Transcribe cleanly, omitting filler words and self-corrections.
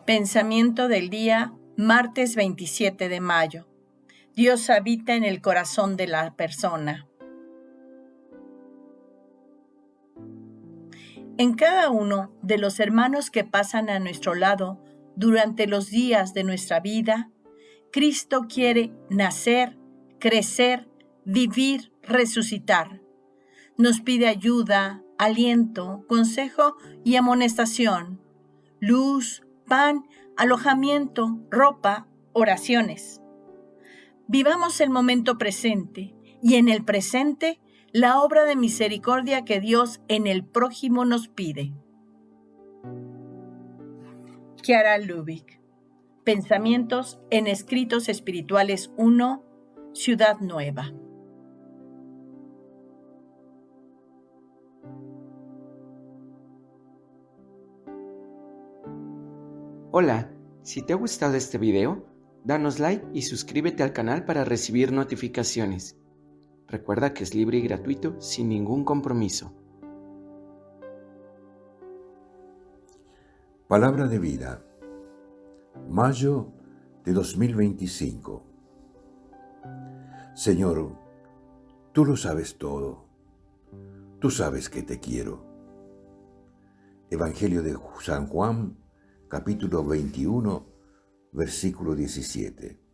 Pensamiento del día, martes 27 de mayo. Dios habita en el corazón de la persona. En cada uno de los hermanos que pasan a nuestro lado durante los días de nuestra vida, Cristo quiere nacer, crecer, vivir, resucitar. Nos pide ayuda, aliento, consejo y amonestación, luz, pan, alojamiento, ropa, oraciones. Vivamos el momento presente y en el presente la obra de misericordia que Dios en el prójimo nos pide. Chiara Lubich. Pensamientos en Escritos Espirituales 1, Ciudad Nueva. Hola, si te ha gustado este video, danos like y suscríbete al canal para recibir notificaciones. Recuerda que es libre y gratuito sin ningún compromiso. Palabra de vida, mayo de 2025. Señor, tú lo sabes todo. Tú sabes que te quiero. Evangelio de San Juan, capítulo 21, versículo 17.